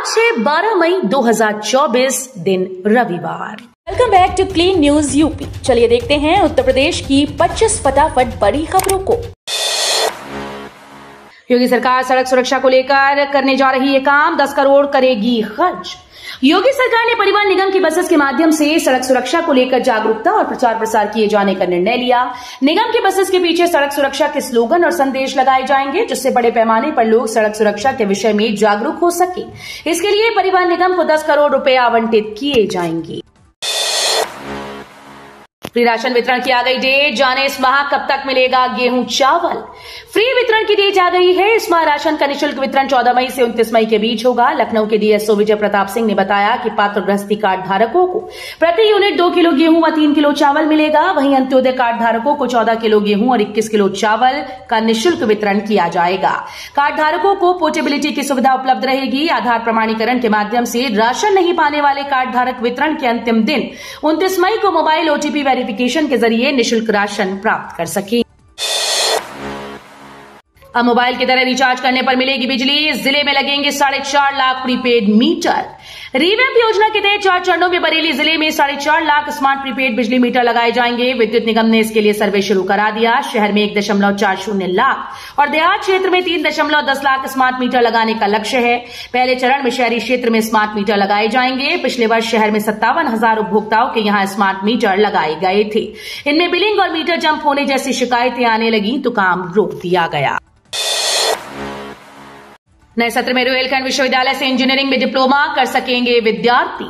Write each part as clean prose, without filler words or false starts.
12 मई 2024 दिन रविवार। Welcome back to clean news UP. चलिए देखते हैं उत्तर प्रदेश की 25 फटाफट बड़ी खबरों को। योगी सरकार सड़क सुरक्षा को लेकर करने जा रही है काम, 10 करोड़ करेगी खर्च। योगी सरकार ने परिवहन निगम की बसेस के माध्यम से सड़क सुरक्षा को लेकर जागरूकता और प्रचार प्रसार किए जाने का निर्णय लिया। निगम की बसेस के पीछे सड़क सुरक्षा के स्लोगन और संदेश लगाए जाएंगे, जिससे बड़े पैमाने पर लोग सड़क सुरक्षा के विषय में जागरूक हो सके। इसके लिए परिवहन निगम को 10 करोड़ रुपए आवंटित किए जाएंगे। फ्री राशन वितरण की आ गई डेट, जाने इस माह कब तक मिलेगा गेहूं चावल। फ्री वितरण की डेट आ गई है। इस माह राशन का निःशुल्क वितरण 14 मई से 29 मई के बीच होगा। लखनऊ के डीएसओ विजय प्रताप सिंह ने बताया कि पात्र गृहस्थी कार्ड धारकों को प्रति यूनिट 2 किलो गेहूं व 3 किलो चावल मिलेगा। वहीं अंत्योदय कार्ड धारकों को 14 किलो गेहूं और 21 किलो चावल का निःशुल्क वितरण किया जाएगा। कार्ड धारकों को पोर्टेबिलिटी की सुविधा उपलब्ध रहेगी। आधार प्रमाणीकरण के माध्यम से राशन नहीं पाने वाले कार्ड धारक वितरण के अंतिम दिन 29 मई को मोबाइल ओटीपी वेरिफिकेशन के जरिए निःशुल्क राशन प्राप्त कर सके। अब मोबाइल की तरह रिचार्ज करने पर मिलेगी बिजली। जिले में लगेंगे 4.5 लाख प्रीपेड मीटर। रिवैम्प योजना के तहत 4 चरणों में बरेली जिले में 4.5 लाख स्मार्ट प्रीपेड बिजली मीटर लगाए जाएंगे। विद्युत निगम ने इसके लिए सर्वे शुरू करा दिया। शहर में 1.40 लाख और देहात क्षेत्र में 3.10 लाख स्मार्ट मीटर लगाने का लक्ष्य है। पहले चरण में शहरी क्षेत्र में स्मार्ट मीटर लगाए जाएंगे। पिछले वर्ष शहर में 57,000 उपभोक्ताओं के यहां स्मार्ट मीटर लगाए गए थे। इनमें बिलिंग और मीटर जंप होने जैसी शिकायतें आने लगी तो काम रोक दिया गया। नए सत्र में रोहिलखंड विश्वविद्यालय से इंजीनियरिंग में डिप्लोमा कर सकेंगे विद्यार्थी।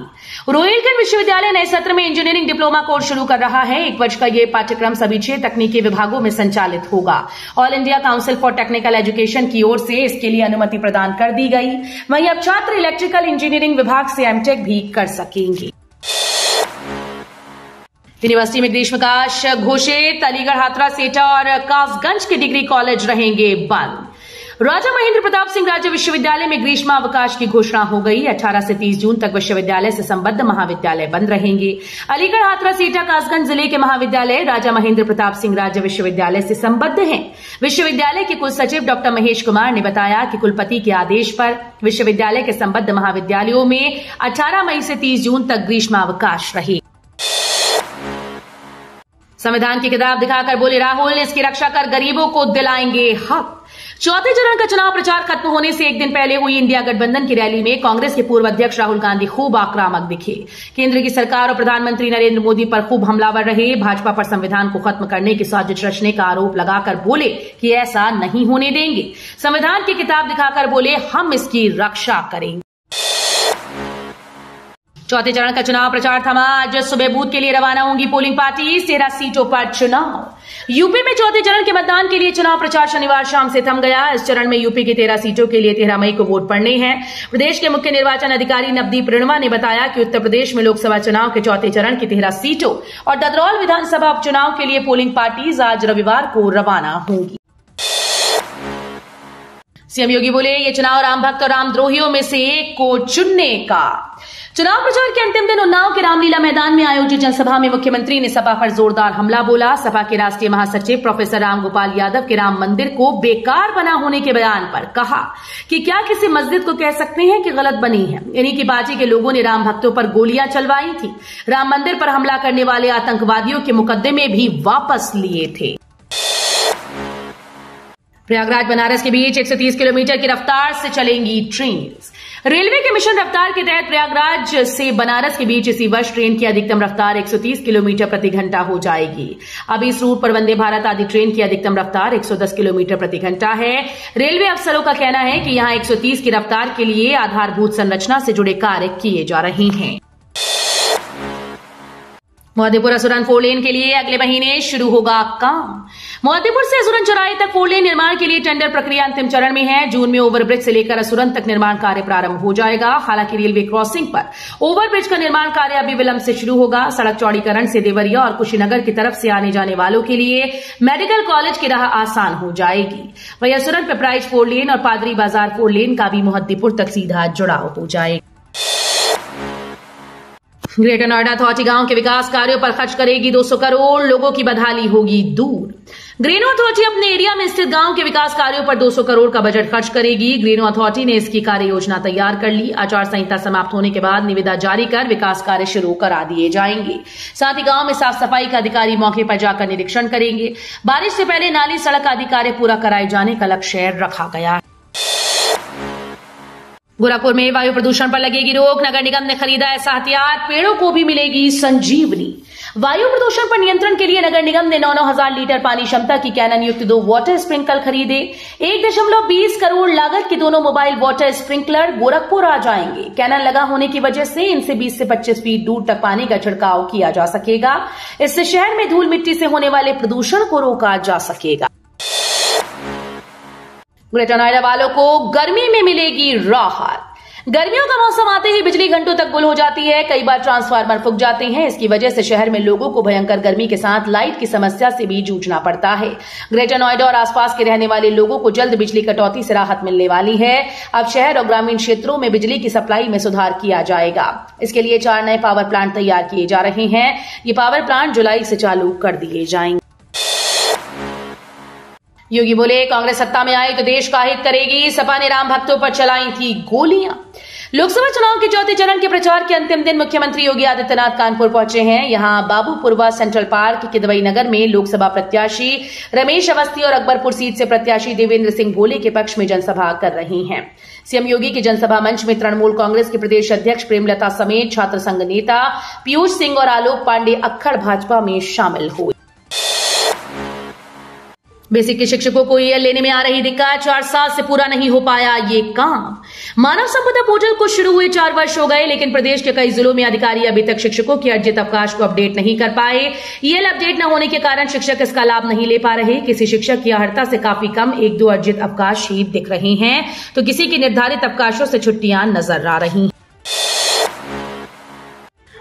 रोहिलखंड विश्वविद्यालय नए सत्र में इंजीनियरिंग डिप्लोमा कोर्स शुरू कर रहा है। 1 वर्ष का यह पाठ्यक्रम सभी 6 तकनीकी विभागों में संचालित होगा। All India council for technical education की ओर से इसके लिए अनुमति प्रदान कर दी गई। वहीं अब छात्र इलेक्ट्रिकल इंजीनियरिंग विभाग से एमटेक भी कर सकेंगे। यूनिवर्सिटी में ग्रीष्मावकाश घोषित। अलीगढ़, हाथरस, सेठा और कासगंज के डिग्री कॉलेज रहेंगे बंद। राजा महेंद्र प्रताप सिंह राज्य विश्वविद्यालय में ग्रीष्मावकाश की घोषणा हो गई। 18 से 30 जून तक विश्वविद्यालय से संबद्ध महाविद्यालय बंद रहेंगे। अलीगढ़, हाथरस, सेठा, कासगंज जिले के महाविद्यालय राजा महेंद्र प्रताप सिंह राज्य विश्वविद्यालय से संबद्ध हैं। विश्वविद्यालय के कुल सचिव डॉक्टर महेश कुमार ने बताया कि कुलपति के आदेश पर विश्वविद्यालय के संबद्ध महाविद्यालयों में 18 मई से 30 जून तक ग्रीष्मावकाश रहे। संविधान की किताब दिखाकर बोले राहुल, इसकी रक्षा कर गरीबों को दिलाएंगे हक। चौथे चरण का चुनाव प्रचार खत्म होने से एक दिन पहले हुई इंडिया गठबंधन की रैली में कांग्रेस के पूर्व अध्यक्ष राहुल गांधी खूब आक्रामक दिखे। केंद्र की सरकार और प्रधानमंत्री नरेंद्र मोदी पर खूब हमलावर रहे। भाजपा पर संविधान को खत्म करने की साजिश रचने का आरोप लगाकर बोले कि ऐसा नहीं होने देंगे। संविधान की किताब दिखाकर बोले हम इसकी रक्षा करेंगे। चौथे चरण का चुनाव प्रचार थमा। आज सुबह बूथ के लिए रवाना होंगी पोलिंग पार्टी। 13 सीटों पर चुनाव। यूपी में चौथे चरण के मतदान के लिए चुनाव प्रचार शनिवार शाम से थम गया। इस चरण में यूपी की 13 सीटों के लिए 13 मई को वोट पड़ने हैं। प्रदेश के मुख्य निर्वाचन अधिकारी नवदीप रेणुवा ने बताया कि उत्तर प्रदेश में लोकसभा चुनाव के चौथे चरण की 13 सीटों और डदरौल विधानसभा उपचुनाव के लिए पोलिंग पार्टीज आज रविवार को रवाना होंगी। सीएम योगी बोले ये चुनाव राम भक्त और रामद्रोहियों में से एक को चुनने का। चुनाव प्रचार के अंतिम दिन उन्नाव के रामलीला मैदान में आयोजित जनसभा में मुख्यमंत्री ने सपा पर जोरदार हमला बोला। सपा के राष्ट्रीय महासचिव प्रोफेसर रामगोपाल यादव के राम मंदिर को बेकार बना होने के बयान पर कहा कि क्या किसी मस्जिद को कह सकते हैं कि गलत बनी है। इन्हीं की पार्टी के लोगों ने राम भक्तों पर गोलियां चलवाई थी। राम मंदिर पर हमला करने वाले आतंकवादियों के मुकदमे भी वापस लिए थे। प्रयागराज बनारस के बीच 130 किलोमीटर की रफ्तार से चलेंगी ट्रेन। रेलवे के मिशन रफ्तार के तहत प्रयागराज से बनारस के बीच इसी वर्ष ट्रेन की अधिकतम रफ्तार 130 किलोमीटर प्रति घंटा हो जाएगी। अब इस रूट पर वंदे भारत आदि ट्रेन की अधिकतम रफ्तार 110 किलोमीटर प्रति घंटा है। रेलवे अफसरों का कहना है कि यहां 130 की रफ्तार के लिए आधारभूत संरचना से जुड़े कार्य किए जा रहे हैं। मोहद्दीपुर असुरन 4 लेन के लिए अगले महीने शुरू होगा काम। मोहद्दीपुर से असुरन चौराहे तक 4 लेन निर्माण के लिए टेंडर प्रक्रिया अंतिम चरण में है। जून में ओवरब्रिज से लेकर असुरन तक निर्माण कार्य प्रारंभ हो जाएगा। हालांकि रेलवे क्रॉसिंग पर ओवरब्रिज का निर्माण कार्य अभी विलंब से शुरू होगा। सड़क चौड़ीकरण से देवरिया और कुशीनगर की तरफ से आने जाने वालों के लिए मेडिकल कॉलेज की राह आसान हो जाएगी। वहीं असुरन पिपराइच 4 लेन और पादरी बाजार 4 लेन का भी मोहद्दीपुर तक सीधा जुड़ाव हो जाएगा। ग्रेटर नोएडा अथॉरिटी गांव के विकास कार्यों पर खर्च करेगी 200 करोड़। लोगों की बदहाली होगी दूर। ग्रेनो अथॉरिटी अपने एरिया में स्थित गांव के विकास कार्यों पर 200 करोड़ का बजट खर्च करेगी। ग्रेनो अथॉरिटी ने इसकी कार्य योजना तैयार कर ली। आचार संहिता समाप्त होने के बाद निविदा जारी कर विकास कार्य शुरू करा दिए जाएंगे। साथ ही गांव में साफ सफाई का अधिकारी मौके पर जाकर निरीक्षण करेंगे। बारिश से पहले नाली सड़क आदि कार्य पूरा कराए जाने का लक्ष्य रखा गया है। गोरखपुर में वायु प्रदूषण पर लगेगी रोक। नगर निगम ने खरीदा ऐसा हथियार, पेड़ों को भी मिलेगी संजीवनी। वायु प्रदूषण पर नियंत्रण के लिए नगर निगम ने 9,000 लीटर पानी क्षमता की कैनन युक्त 2 वाटर स्प्रिंकलर खरीदे। 1.20 करोड़ लागत के दोनों मोबाइल वाटर स्प्रिंकलर गोरखपुर आ जाएंगे। कैनन लगा होने की वजह से इनसे 20 से 25 फीट दूर तक पानी का छिड़काव किया जा सकेगा। इससे शहर में धूल मिट्टी से होने वाले प्रदूषण को रोका जा सकेगा। ग्रेटर नोएडा वालों को गर्मी में मिलेगी राहत। गर्मियों का मौसम आते ही बिजली घंटों तक गुल हो जाती है। कई बार ट्रांसफार्मर फूंक जाते हैं। इसकी वजह से शहर में लोगों को भयंकर गर्मी के साथ लाइट की समस्या से भी जूझना पड़ता है। ग्रेटर नोएडा और आसपास के रहने वाले लोगों को जल्द बिजली कटौती से राहत मिलने वाली है। अब शहर और ग्रामीण क्षेत्रों में बिजली की सप्लाई में सुधार किया जाएगा। इसके लिए 4 नए पावर प्लांट तैयार किए जा रहे हैं। ये पावर प्लांट जुलाई से चालू कर दिए जाएंगे। योगी बोले, कांग्रेस सत्ता में आई तो देश का हित करेगी। सपा ने राम भक्तों पर चलाई थी गोलियां। लोकसभा चुनाव के चौथे चरण के प्रचार के अंतिम दिन मुख्यमंत्री योगी आदित्यनाथ कानपुर पहुंचे हैं। यहां बाबूपुरवा सेंट्रल पार्क के दवई नगर में लोकसभा प्रत्याशी रमेश अवस्थी और अकबरपुर सीट से प्रत्याशी देवेंद्र सिंह भोले के पक्ष में जनसभा कर रही हैं। सीएम योगी की जनसभा मंच में तृणमूल कांग्रेस के प्रदेश अध्यक्ष प्रेमलता समेत छात्र संघ नेता पीयूष सिंह और आलोक पांडे अक्खड़ भाजपा में शामिल हुए। बेसिक के शिक्षकों को ईएल लेने में आ रही दिक्कत, 4 साल से पूरा नहीं हो पाया ये काम। मानव संपदा पोर्टल को शुरू हुए 4 वर्ष हो गए, लेकिन प्रदेश के कई जिलों में अधिकारी अभी तक शिक्षकों के अर्जित अवकाश को अपडेट नहीं कर पाए। ईएल अपडेट न होने के कारण शिक्षक इसका लाभ नहीं ले पा रहे। किसी शिक्षक की अर्हता से काफी कम 1-2 अर्जित अवकाश ही दिख रहे हैं, तो किसी की निर्धारित अवकाशों से छुट्टियां नजर आ रही हैं।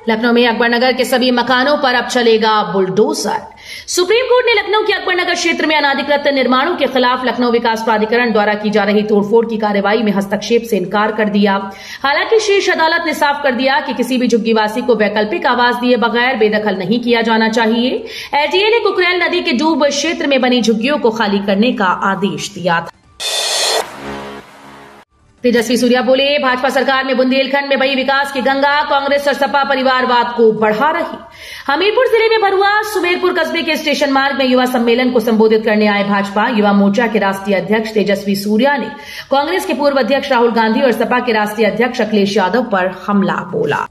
लखनऊ में अकबरनगर के सभी मकानों पर अब चलेगा बुलडोजर। सुप्रीम कोर्ट ने लखनऊ के अकबरनगर क्षेत्र में अनाधिकृत निर्माणों के खिलाफ लखनऊ विकास प्राधिकरण द्वारा की जा रही तोड़फोड़ की कार्रवाई में हस्तक्षेप से इनकार कर दिया। हालांकि शीर्ष अदालत ने साफ कर दिया कि किसी भी झुग्गीवासी को वैकल्पिक आवास दिए बगैर बेदखल नहीं किया जाना चाहिए। एलटीए ने कुकरेल नदी के डूब क्षेत्र में बनी झुग्गियों को खाली करने का आदेश दिया था। तेजस्वी सूर्या बोले, भाजपा सरकार में बुंदेलखंड में बही विकास की गंगा कांग्रेस और सपा परिवारवाद को बढ़ा रही। हमीरपुर जिले में भरुआ सुमेरपुर कस्बे के स्टेशन मार्ग में युवा सम्मेलन को संबोधित करने आए भाजपा युवा मोर्चा के राष्ट्रीय अध्यक्ष तेजस्वी सूर्या ने कांग्रेस के पूर्व अध्यक्ष राहुल गांधी और सपा के राष्ट्रीय अध्यक्ष अखिलेश यादव पर हमला बोला।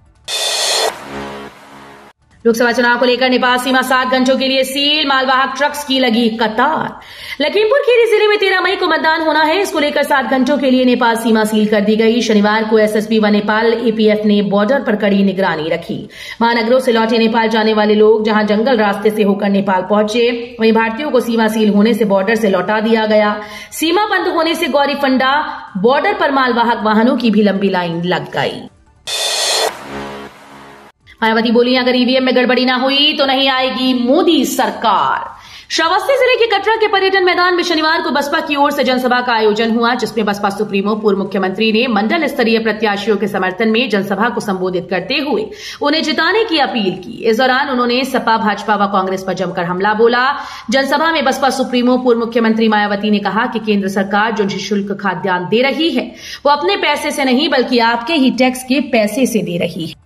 लोकसभा चुनाव को लेकर नेपाल सीमा 7 घंटों के लिए सील, मालवाहक ट्रक्स की लगी कतार। लखीमपुर खीरी जिले में 13 मई को मतदान होना है। इसको लेकर 7 घंटों के लिए नेपाल सीमा सील कर दी गई। शनिवार को एसएसबी व नेपाल एपीएफ ने बॉर्डर पर कड़ी निगरानी रखी। महानगरों से लौटे नेपाल जाने वाले लोग जहां जंगल रास्ते से होकर नेपाल पहुंचे, वहीं भारतीयों को सीमा सील होने से बॉर्डर से लौटा दिया गया। सीमा बंद होने से गौरीफंडा बॉर्डर पर मालवाहक वाहनों की भी लंबी लाइन लग गई। मायावती बोली, अगर ईवीएम में गड़बड़ी ना हुई तो नहीं आएगी मोदी सरकार। श्रावस्ती जिले के कटरा के पर्यटन मैदान में शनिवार को बसपा की ओर से जनसभा का आयोजन हुआ, जिसमें बसपा सुप्रीमो पूर्व मुख्यमंत्री ने मंडल स्तरीय प्रत्याशियों के समर्थन में जनसभा को संबोधित करते हुए उन्हें जिताने की अपील की। इस दौरान उन्होंने सपा, भाजपा व कांग्रेस पर जमकर हमला बोला। जनसभा में बसपा सुप्रीमो पूर्व मुख्यमंत्री मायावती ने कहा कि केंद्र सरकार जो निःशुल्क खाद्यान्न दे रही है वो अपने पैसे से नहीं बल्कि आपके ही टैक्स के पैसे से दे रही है।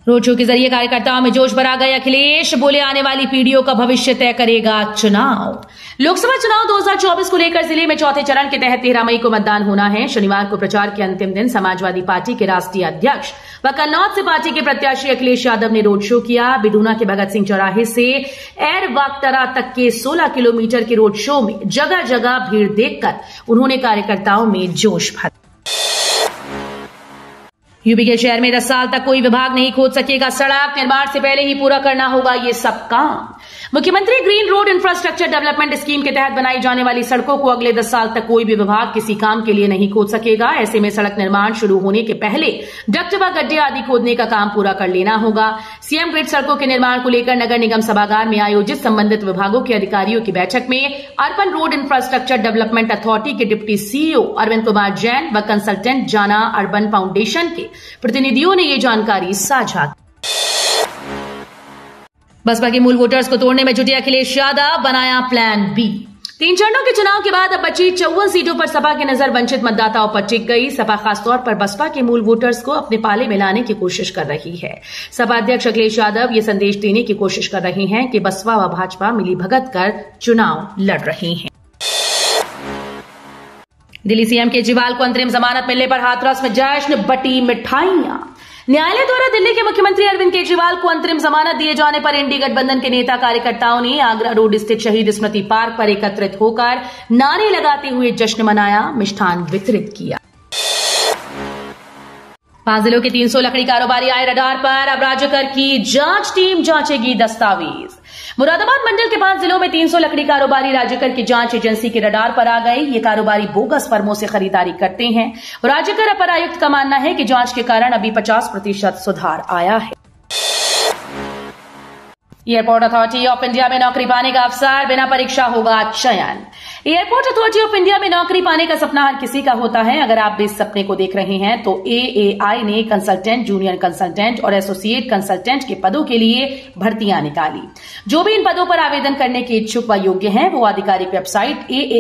रोड शो के जरिए कार्यकर्ताओं में जोश भरा गए अखिलेश बोले, आने वाली पीढ़ियों का भविष्य तय करेगा चुनाव। लोकसभा चुनाव 2024 को लेकर जिले में चौथे चरण के तहत 13 मई को मतदान होना है। शनिवार को प्रचार के अंतिम दिन समाजवादी पार्टी के राष्ट्रीय अध्यक्ष व कन्नौज से पार्टी के प्रत्याशी अखिलेश यादव ने रोड शो किया। बिडूना के भगत सिंह चौराहे से एरवाकतरा तक के 16 किलोमीटर के रोड शो में जगह जगह भीड़ देखकर उन्होंने कार्यकर्ताओं में जोश भरा। यूपी के शहर में 10 साल तक कोई विभाग नहीं खोद सकेगा सड़क, निर्माण से पहले ही पूरा करना होगा ये सब काम। मुख्यमंत्री green road infrastructure development scheme के तहत बनाई जाने वाली सड़कों को अगले 10 साल तक कोई भी विभाग किसी काम के लिए नहीं खोद सकेगा। ऐसे में सड़क निर्माण शुरू होने के पहले डक्ट व गड्ढे आदि खोदने का काम पूरा कर लेना होगा। सीएम ग्रिड सड़कों के निर्माण को लेकर नगर निगम सभागार में आयोजित संबंधित विभागों के अधिकारियों की बैठक में urban road infrastructure development authority के डिप्टी सीईओ अरविंद कुमार जैन व कंसल्टेंट जाना अर्बन फाउंडेशन के प्रतिनिधियों ने ये जानकारी साझा की। बसपा के मूल वोटर्स को तोड़ने में जुटे अखिलेश यादव, बनाया प्लान बी। 3 चरणों के चुनाव के बाद अब बची 54 सीटों पर सपा की नजर वंचित मतदाताओं पर टिक गई। सपा खासतौर पर बसपा के मूल वोटर्स को अपने पाले में लाने की कोशिश कर रही है। सपा अध्यक्ष अखिलेश यादव ये संदेश देने की कोशिश कर रहे हैं कि बसपा व भाजपा मिलीभगत कर चुनाव लड़ रही हैं। दिल्ली सीएम केजरीवाल को अंतरिम जमानत मिलने पर हाथरस में जश्न, बटी मिठाइयां। न्यायालय द्वारा दिल्ली के मुख्यमंत्री अरविंद केजरीवाल को अंतरिम जमानत दिए जाने पर इंडी गठबंधन के नेता कार्यकर्ताओं ने आगरा रोड स्थित शहीद स्मृति पार्क पर एकत्रित होकर नारे लगाते हुए जश्न मनाया, मिष्ठान वितरित किया। 5 जिलों के 300 लकड़ी कारोबारी आए रडार पर, अब राज्यकर की जांच टीम जांचेगी दस्तावेज। मुरादाबाद मंडल के 5 जिलों में 300 लकड़ी कारोबारी राज्यकर की जांच एजेंसी के रडार पर आ गए। ये कारोबारी बोगस फर्मों से खरीदारी करते हैं। राज्यकर अपर आयुक्त का मानना है कि जांच के कारण अभी 50% सुधार आया है। एयरपोर्ट अथॉरिटी ऑफ इंडिया में नौकरी पाने का अवसर, बिना परीक्षा होगा चयन। एयरपोर्ट अथॉरिटी ऑफ इंडिया में नौकरी पाने का सपना हर किसी का होता है। अगर आप भी इस सपने को देख रहे हैं तो AAI ने कंसल्टेंट, जूनियर कंसल्टेंट और एसोसिएट कंसल्टेंट के पदों के लिए भर्तियां निकाली। जो भी इन पदों पर आवेदन करने के इच्छुक व योग्य हैं वो आधिकारिक वेबसाइट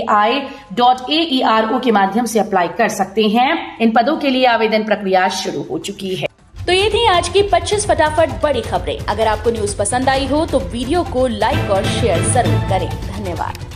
aai.aero के माध्यम से अप्लाई कर सकते हैं। इन पदों के लिए आवेदन प्रक्रिया शुरू हो चुकी है। तो ये थी आज की 25 फटाफट बड़ी खबरें। अगर आपको न्यूज पसंद आई हो तो वीडियो को लाइक और शेयर जरूर करें। धन्यवाद।